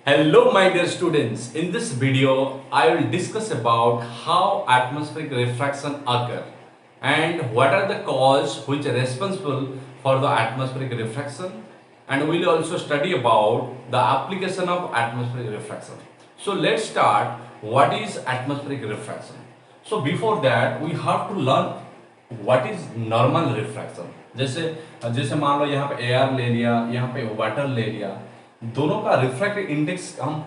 Hello my dear students, in this video I will discuss about how atmospheric refraction occur and what are the causes which are responsible for the atmospheric refraction, and we will also study about the application of atmospheric refraction. So let's start what is atmospheric refraction. So before that we have to learn what is normal refraction. जैसे जैसे मान लो यहाँ पे air ले लिया, यहाँ पे water ले लिया, दोनों का रिफ्रैक्टिव इंडेक्स हम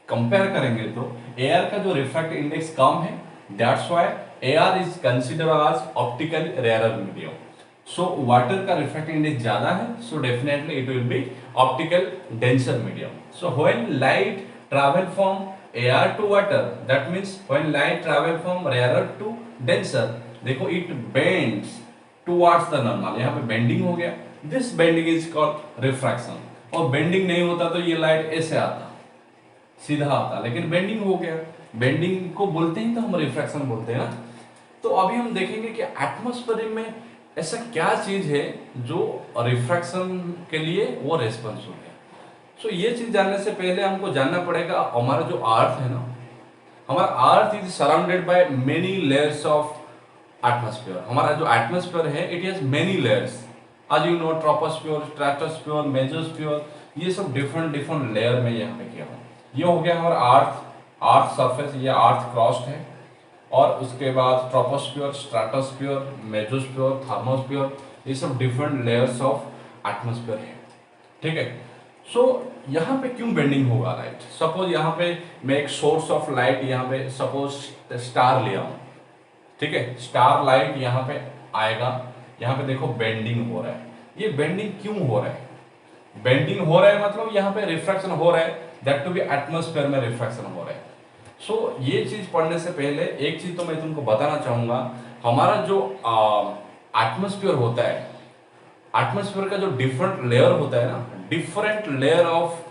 कंपेयर करेंगे तो एयर का जो रिफ्रैक्टिव इंडेक्स कम है, that's why air is considered as optically rarer medium. So water का रिफ्रैक्टिव इंडेक्स ज्यादा है, so definitely it will be optical denser medium. So when light travel from air to water, that means when light travel from rarer to denser, देखो it bends towards the normal. यहाँ पे bending हो गया, this bending is called refraction. और bending नहीं होता तो ये लाइट ऐसे आता, सीधा आता, लेकिन बेंडिंग हो गया, बेंडिंग को बोलते हैं तो हम रिफ्रैक्शन बोलते हैं ना. तो अभी हम देखेंगे कि एटमॉस्फेयर में ऐसा क्या चीज है जो रिफ्रैक्शन के लिए वो रेस्पॉन्सिबल है. सो ये चीज जानने से पहले हमको जानना पड़ेगा हमारा जो अर्थ है ना, हमारा earth is surrounded by many layers of atmosphere. हमारा जो एटमॉस्फेयर है इट हैज मेनी लेयर्स, आज you know troposphere, stratosphere, mesosphere, ये सब डिफरेंट डिफरेंट लेयर में यहाँ पे किया हुआ. ये हो गया हमारा अर्थ सरफेस, ये अर्थ क्रस्ट है. और उसके बाद ट्रोपोस्फियर, स्ट्रेटोस्फियर, मेसोस्फियर, थर्मोस्फियर, ये सब डिफरेंट लेयर्स ऑफ एटमॉस्फेयर है. ठीक है. सो यहाँ पे क्यों बेंडिंग होगा लाइट? सपोज यहाँ पे मैं एक सोर्स ऑफ लाइट यहाँ पे सपोज स्टार ले आऊं. ठीक है, स्टार लाइट यहाँ पे आएगा, यहाँ पे देखो बेंडिंग हो रहा है. ये बेंडिंग क्यों हो रहा है? बेंडिंग हो रहा है मतलब यहाँ पे रिफ्रैक्शन हो रहा है, दैट टू बी एटमॉस्फेयर में रिफ्रैक्शन हो रहा है. सो ये चीज पढ़ने से पहले एक चीज तो मैं तुमको बताना चाहूंगा. हमारा जो एटमॉस्फेयर होता है, एटमॉस्फेयर का जो डिफरेंट लेयर होता है ना, different layer of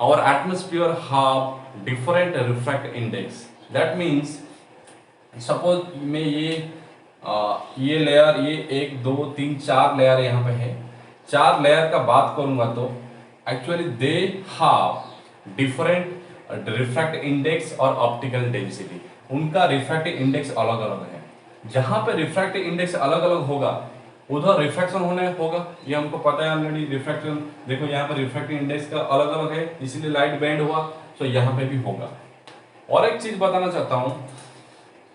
our atmosphere have different refract index. That means suppose मैं ये लेयर, ये 1 2 3 4 लेयर यहाँ पे है. 4 लेयर का बात करूंगा तो actually they have different refract index और ऑप्टिकल डेंसिटी. उनका रिफ्रैक्टिव इंडेक्स अलग अलग है. जहां पे रिफ्रैक्टिव इंडेक्स अलग अलग होगा उधर रिफ्रैक्शन होने होगा, ये हमको पता है ऑलरेडी. रिफ्रैक्शन देखो यहाँ पे रिफ्रैक्टिव इंडेक्स का अलग अलग है, इसीलिए लाइट बेंड हुआ, तो यहाँ पे भी होगा. और एक चीज बताना चाहता हूं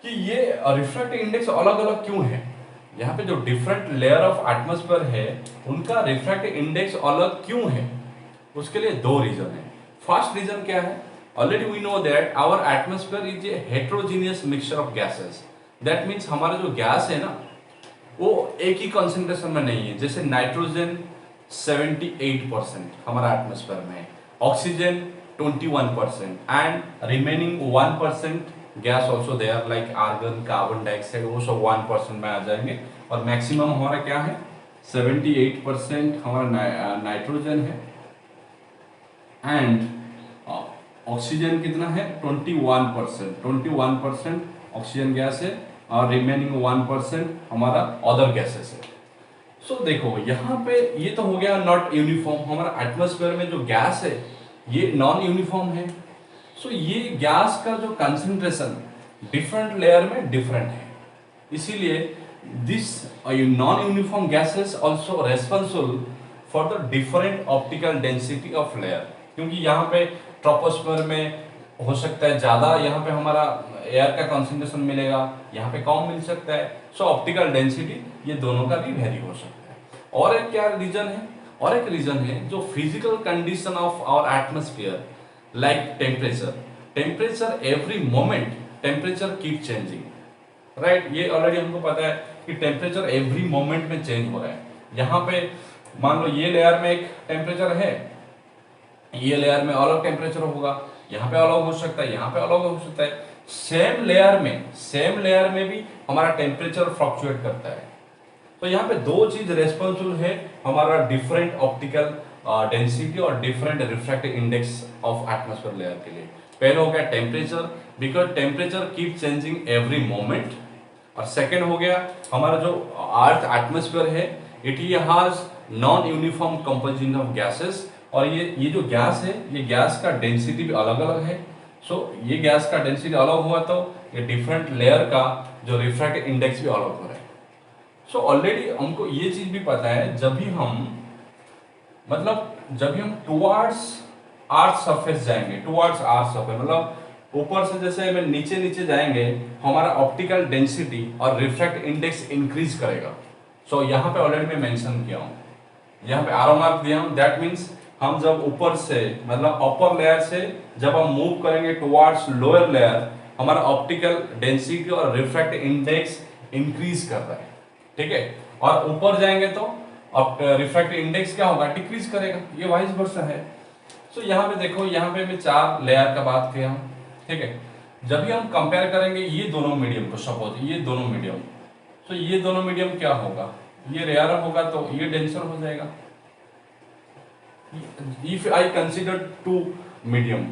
कि ये रिफ्रैक्टिव इंडेक्स अलग अलग क्यों है. यहाँ पे जो डिफरेंट लेयर ऑफ एटमॉस्फेयर है उनका रिफ्रैक्टिव इंडेक्स अलग क्यों है, उसके लिए 2 रीजन है. फर्स्ट रीजन क्या है? Already we know that our atmosphere is a heterogeneous mixture of gases. That means हमारा जो गैस है ना वो एक ही कंसंट्रेशन में नहीं है. जैसे नाइट्रोजन 78% हमारा एटमॉस्फेयर में है, oxygen 21% and remaining 1% gas also there like argon, carbon dioxide, वो सब 1% में आ जाएंगे. और मैक्सिमम हमारा क्या है? 78% हमारा नाइट्रोजन है एंड ऑक्सीजन कितना है? 21% ऑक्सीजन गैस है और रिमेनिंग 1% हमारा अदर गैसेस है. सो देखो यहाँ पे ये तो हो गया नॉट यूनिफॉर्म. हमारा एटमॉस्फेयर में जो गैस है ये नॉन यूनिफॉर्म है. सो ये गैस का जो कंसंट्रेशन डिफरेंट लेयर में डिफरेंट है, इसीलिए this non uniform gases also responsible for the different optical density of layer. क्योंकि यहाँ पे ट्रोपोस्फेयर में हो सकता है ज्यादा, यहाँ पे हमारा एयर का कंसंट्रेशन मिलेगा, यहाँ पे कम मिल सकता है. सो ऑप्टिकल डेंसिटी ये दोनों का भी वेरी हो सकता है. और एक क्या रीजन है? और एक रीजन है जो physical condition of our atmosphere like temperature every moment temperature keep changing. Right, ये ऑलरेडी हमको पता है कि टेम्परेचर एवरी मोमेंट में चेंज हो रहा है. यहाँ पे मान लो ये लेयर में एक टेम्परेचर है, ये लेयर में अलग टेम्परेचर होगा, यहाँ पे अलग हो सकता है, यहाँ पे अलग हो सकता है. सेम लेयर में भी हमारा टेम्परेचर फ्लक्चुएट करता है. तो यहाँ पे 2 चीज रेस्पॉन्सिबल है हमारा डिफरेंट ऑप्टिकल डेंसिटी और different refractive index of atmosphere layer के लिए. पहले हो गया temperature, because temperature keep changing every moment. और सेकेंड हो गया हमारा जो अर्थ एटमॉस्फेयर है, it has non uniform composition of gases और ये जो गैस है, ये गैस का डेंसिटी भी अलग अलग है। सो ये गैस का डेंसिटी अलग हुआ तो ये डिफरेंट लेयर का जो रिफ्रैक्टिव इंडेक्स भी अलग हो रहा है। सो ऑलरेडी हमको ये चीज भी पता है, जब भी हम टुवर्ड्स आर्थ सरफेस जाएंगे, टुवर्ड्स आर्थ सरफेस मतलब ऊपर से जैसे में नीचे नीचे जाएंगे, हमारा ऑप्टिकल डेंसिटी और रिफ्रैक्ट इंडेक्स इंक्रीज करेगा। सो यहाँ पे ऑलरेडी मैं मेंशन किया हूँ, यहाँ पे आरो मार्क दिया हूँ। दैट मीन्स हम जब ऊपर से मतलब अपर लेयर से जब हम मूव करेंगे टुवर्ड्स लोअर लेयर, हमारा ऑप्टिकल डेंसिटी और रिफ्रैक्ट इंडेक्स इंक्रीज कर रहा है, ठीक है। और ऊपर जाएंगे तो अब रिफ्रैक्टिव इंडेक्स क्या होगा, डिक्रीज करेगा। ये वाइस वर्सा है। सो यहाँ पे देखो, यहाँ पे मैं 4 लेयर का बात किया हूँ, ठीक है। जब भी हम कंपेयर करेंगे ये दोनों मीडियम को, सपोज ये दोनों मीडियम, तो ये दोनों मीडियम क्या होगा, ये रेयर होगा तो ये डेंसर हो जाएगा। If I consider two medium,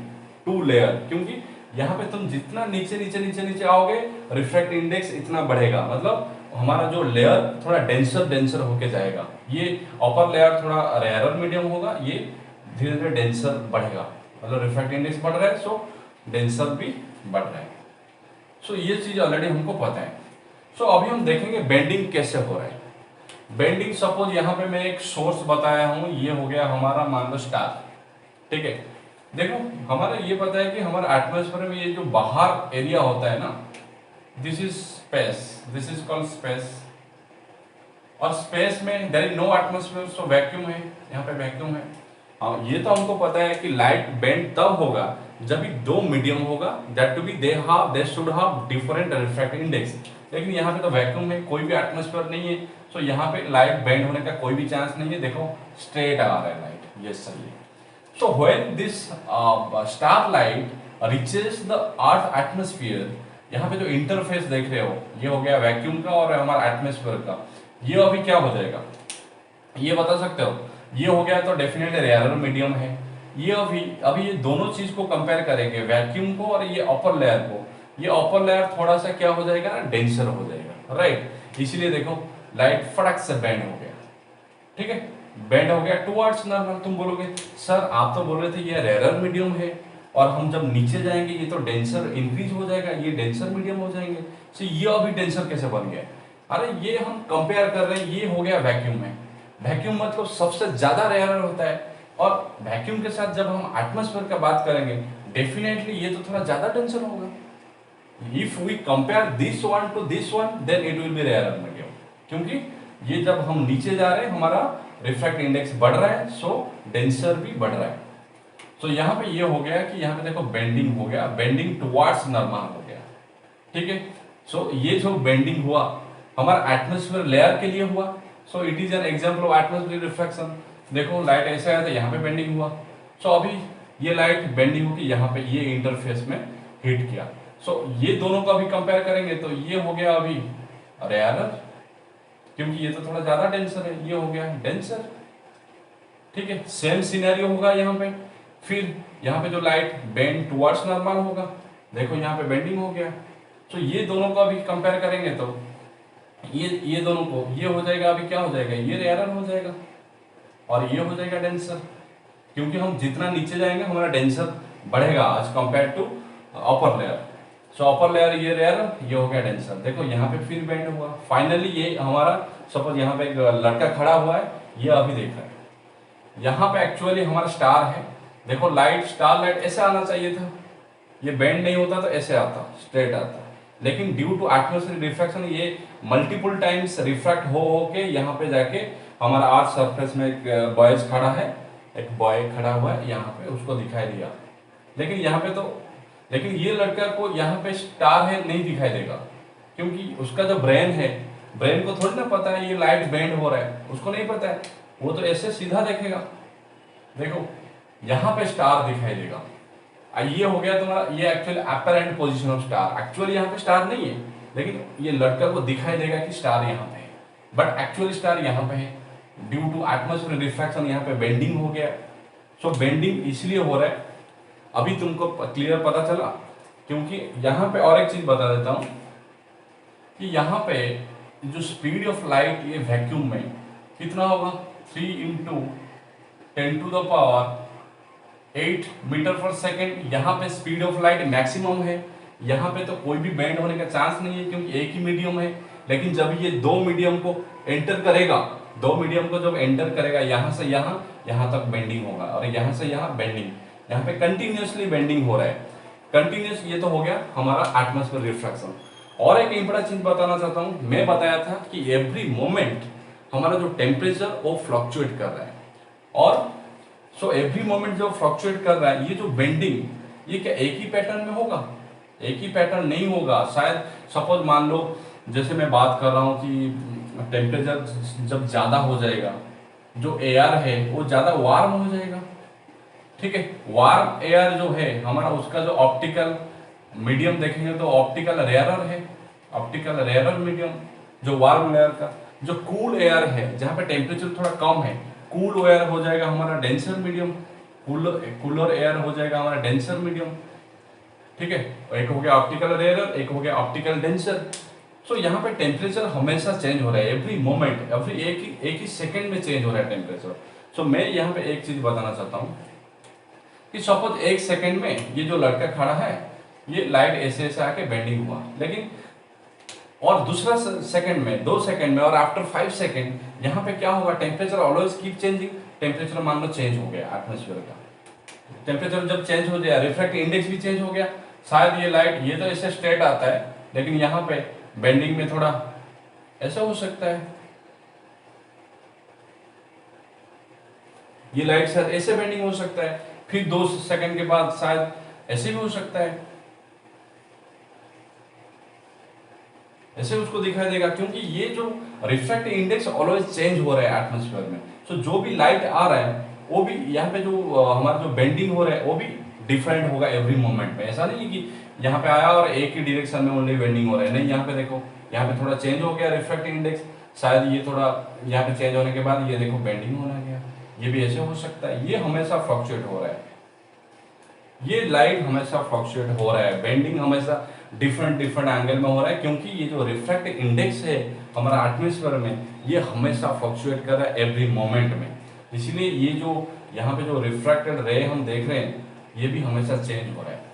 two layer, क्योंकि यहाँ पे तुम जितना नीचे नीचे नीचे नीचे आओगे रिफ्रैक्ट इंडेक्स इतना बढ़ेगा, मतलब हमारा जो लेयर थोड़ा डेंसर डेंसर होके जाएगा। ये अपर लेयर थोड़ा रेयरर मीडियम होगा, ये धीरे धीरे डेंसर बढ़ेगा, मतलब रिफ्रैक्ट इंडेक्स बढ़ रहा है, सो डेंसर भी बढ़ रहा है। सो ये चीज ऑलरेडी हमको पता है। सो अभी हम देखेंगे बेंडिंग कैसे हो रहा है। बेंडिंग सपोज यहाँ पे मैं एक सोर्स बताया हूँ, ये हो गया हमारा मान लो स्टार, ठीक है। देखो हमारा ये पता है कि हमारे एटमॉस्फेयर में ये जो बाहर एरिया होता है ना, this is space, this is called space. और स्पेस में there is no atmosphere, so vacuum है, यहाँ पे वैक्यूम है। हाँ, ये तो हमको पता है कि लाइट बेंड तब होगा जब भी दो मीडियम होगा, that to be they should have different refractive index. लेकिन यहाँ पे तो वैक्यूम है, कोई भी एटमॉस्फेयर नहीं है, सो यहाँ पे लाइट बेंड होने का कोई भी चांस नहीं है। देखो स्ट्रेट आ रहा है लाइट, ये सही है। So when this star light reaches the earth atmosphere, यहाँ पे जो इंटरफेस देख रहे हो, ये हो गया वैक्यूम का और हमारा एटमॉस्फेयर का, ये अभी क्या हो जाएगा ये बता सकते हो। ये हो गया तो डेफिनेटली रेयर मीडियम है। ये अभी ये दोनों चीज को कंपेयर करेंगे, वैक्यूम को और ये अपर लेयर को। ये अपर लेयर थोड़ा सा क्या हो जाएगा ना, डेंसर हो जाएगा, राइट। इसीलिए देखो लाइट फटक से बेंड हो गया, ठीक है, बेंड हो गया टुवर्ड्स नॉर्मल। तुम बोलोगे सर आप तो बोल रहे थे ये रेयर मीडियम है और हम जब नीचे जाएंगे ये तो डेंसर इंक्रीज हो जाएगा, ये डेंसर मीडियम हो जाएंगे, तो ये अभी डेंसर कैसे बन गया। अरे ये हम कंपेयर कर रहे हैं, ये हो गया वैक्यूम में। वैक्यूम मतलब सबसे ज्यादा रेयर होता है, और वैक्यूम के साथ जब हम एटमॉस्फेयर का बात करेंगे डेफिनेटली ये तो थोड़ा ज्यादा डेंसर होगा। If we compare this one to this one then it will be rare medium, क्योंकि ये जब हम नीचे जा रहे हैं हमारा रिफ्रैक्ट इंडेक्स बढ़ रहा है, सो डेंसर भी बढ़ रहा है। तो यहाँ पे ये हो गया कि यहाँ पे देखो बेंडिंग हो गया, बेंडिंग टुवर्ड्स नॉर्मल हो गया, ठीक है। सो ये जो बेंडिंग हुआ हमारा एटमॉस्फेयर लेयर के लिए हुआ, so it is an example of atmospheric refraction. देखो लाइट ऐसे आया था, यहाँ पे बेंडिंग हुआ, सो अभी ये लाइट बेंडिंग होकर यहाँ पे ये इंटरफेस में हिट किया। सो ये दोनों को अभी कंपेयर करेंगे तो ये हो गया अभी रेयरर, क्योंकि ये तो थोड़ा ज्यादा डेंसर है, ये हो गया डेंसर, ठीक है। सेम सिनेरियो होगा यहाँ पे, फिर यहाँ पे जो लाइट बेंड टुवर्ड्स नॉर्मल होगा, देखो यहाँ पे बेंडिंग हो गया। तो ये दोनों को अभी कंपेयर करेंगे तो ये दोनों को ये हो जाएगा, अभी क्या हो जाएगा, ये रेयरर हो जाएगा और ये हो जाएगा डेंसर, क्योंकि हम जितना नीचे जाएंगे हमारा डेंसर बढ़ेगा as compare to upper layer. So upper layer ये रेयर, ये हो गया डेंसर। देखो यहाँ पे फिर बेंड हुआ, फाइनली ये हमारा सपोज यहाँ पे एक लड़का खड़ा हुआ है, ये अभी देख रहा है, यहाँ पे एक्चुअली हमारा स्टार है। देखो लाइट, स्टार लाइट ऐसे आना चाहिए था, ये बेंड नहीं होता तो ऐसे आता, स्ट्रेट आता, लेकिन ड्यू टू एटमॉस्फेरिक रिफ्रैक्शन ये मल्टीपल टाइम्स रिफ्रैक्ट हो के यहाँ पे जाके हमारा अर्थ सरफेस में एक बॉयज खड़ा है, एक बॉय खड़ा हुआ है यहाँ पे, उसको दिखाई दिया। लेकिन यहाँ पे तो, लेकिन ये लड़का को यहाँ पे स्टार है नहीं दिखाई देगा, क्योंकि उसका जो ब्रेन है, ब्रेन को थोड़ी ना पता है ये लाइट बेंड हो रहा है, उसको नहीं पता है, वो तो ऐसे सीधा देखेगा। देखो यहाँ पे स्टार दिखाई देगा, ये हो गया तुम्हारा, ये actually apparent position of star. Actually यहाँ पे स्टार नहीं है, लेकिन ये लड़का को दिखाई देगा कि स्टार यहाँ पे है, बट एक्चुअली स्टार यहाँ पे है। ड्यू टू एटमॉस्फेरिक रिफ्रैक्शन यहाँ पे बेंडिंग हो गया। सो बेंडिंग इसलिए हो रहा है, अभी तुमको क्लियर पता चला, क्योंकि यहाँ पे और एक चीज बता देता हूँ कि यहाँ पे जो स्पीड ऑफ लाइट ये वैक्यूम में कितना होगा, 3 इंटू 10⁻8 मीटर पर सेकेंड। यहाँ पे स्पीड ऑफ लाइट मैक्सिमम है, यहाँ पे तो कोई भी बेंड होने का चांस नहीं है क्योंकि एक ही मीडियम है। लेकिन जब ये दो मीडियम को एंटर करेगा, दो मीडियम को जब एंटर करेगा, यहाँ से यहाँ तक बेंडिंग होगा और यहाँ से यहाँ बेंडिंग, यहाँ पे कंटिन्यूसली बेंडिंग हो रहा है, कंटिन्यूस। ये तो हो गया हमारा एटमॉस्फेयर रिफ्रैक्शन। और एक इंपॉर्टेंट चीज बताना चाहता हूँ, मैं बताया था कि एवरी मोमेंट हमारा जो टेम्परेचर वो फ्लक्चुएट कर रहा है, और सो एवरी मोमेंट जो फ्लक्चुएट कर रहा है, ये जो बेंडिंग, ये क्या एक ही पैटर्न में होगा? एक ही पैटर्न नहीं होगा। शायद सपोज मान लो, जैसे मैं बात कर रहा हूँ कि टेम्परेचर जब ज़्यादा हो जाएगा, जो एयर है वो ज़्यादा वार्म हो जाएगा, ठीक है। वार्म एयर जो है हमारा, उसका जो ऑप्टिकल मीडियम देखेंगे तो ऑप्टिकल रेयरर है, ऑप्टिकल रेयरर मीडियम जो वार्म लेयर का। जो कूल एयर है, जहाँ पे टेम्परेचर थोड़ा कम है, कूल एयर हो जाएगा हमारा डेंसर मीडियम, कूलर एयर हो जाएगा हमारा डेंसर मीडियम, ठीक है। एक हो गया ऑप्टिकल रेयरर, एक हो गया ऑप्टिकल डेंसर। सो यहाँ पे टेम्परेचर हमेशा चेंज हो रहा है, एवरी मोमेंट, एवरी एक ही सेकेंड में चेंज हो रहा है टेम्परेचर। सो मैं यहाँ पे एक चीज बताना चाहता हूँ कि सपोज एक सेकेंड में ये जो लड़का खड़ा है, ये लाइट ऐसे ऐसे आके बेंडिंग हुआ, लेकिन और दूसरा सेकंड में, 2 सेकंड में, और आफ्टर 5 सेकंड यहाँ पे क्या होगा? Temperature always keep changing. Temperature मान लो चेंज हो गया एटमॉस्फेयर का, टेम्परेचर जब चेंज हो जाए, रिफ्रैक्टिव इंडेक्स भी चेंज हो गया। शायद ये लाइट, ये तो ऐसे स्ट्रेट आता है, लेकिन यहाँ पे बेंडिंग में थोड़ा ऐसा हो सकता है, ये लाइट शायद ऐसे बेंडिंग हो सकता है, फिर 2 सेकंड के बाद शायद ऐसे भी हो सकता है, ऐसे उसको दिखाई देगा, क्योंकि ये जो रिफ्रैक्टिव इंडेक्स ऑलवेज चेंज हो रहा है एटमॉस्फेयर में। सो जो भी लाइट आ रहा है वो भी यहाँ पे जो हमारा जो बेंडिंग हो रहा है वो भी डिफरेंट होगा एवरी मोमेंट में। ऐसा नहीं है कि यहाँ पे आया और एक ही डायरेक्शन में ओनली बेंडिंग हो रहा है, नहीं। यहाँ पे देखो, यहाँ पे थोड़ा चेंज हो गया रिफ्रैक्टिव इंडेक्स, शायद ये थोड़ा यहाँ पे चेंज होने के बाद ये देखो बेंडिंग होने गया, ये भी ऐसे हो सकता है। ये हमेशा फ्लक्चुएट हो रहा है, ये लाइट हमेशा फ्लक्चुएट हो रहा है, बेंडिंग हमेशा डिफरेंट एंगल में हो रहा है, क्योंकि ये जो रिफ्रैक्टिव इंडेक्स है हमारा एटमॉस्फेयर में, ये हमेशा फ्लक्चुएट कर रहा है एवरी मोमेंट में। इसलिए ये जो यहाँ पे जो रिफ्रैक्टेड रे हम देख रहे हैं, ये भी हमेशा चेंज हो रहा है।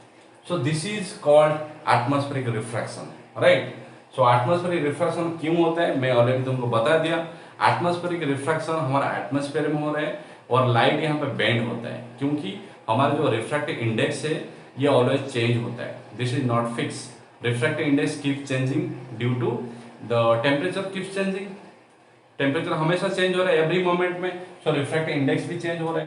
So this is called atmospheric refraction, right. So atmospheric refraction क्यों होता है, मैं ऑलरेडी तुमको बता दिया। एटमॉस्फेरिक रिफ्रैक्शन हमारा एटमॉस्फेयर में हो रहा है और लाइट यहाँ पे बेंड होता है, क्योंकि हमारा जो रिफ्रैक्टिव इंडेक्स है ये ऑलवेज चेंज होता है। This is not fix, refractive index keep changing due to the temperature keep changing. Temperature हमेशा चेंज हो रहा है एवरी मोमेंट में, सो रिफ्रैक्टिव इंडेक्स भी चेंज हो रहा है।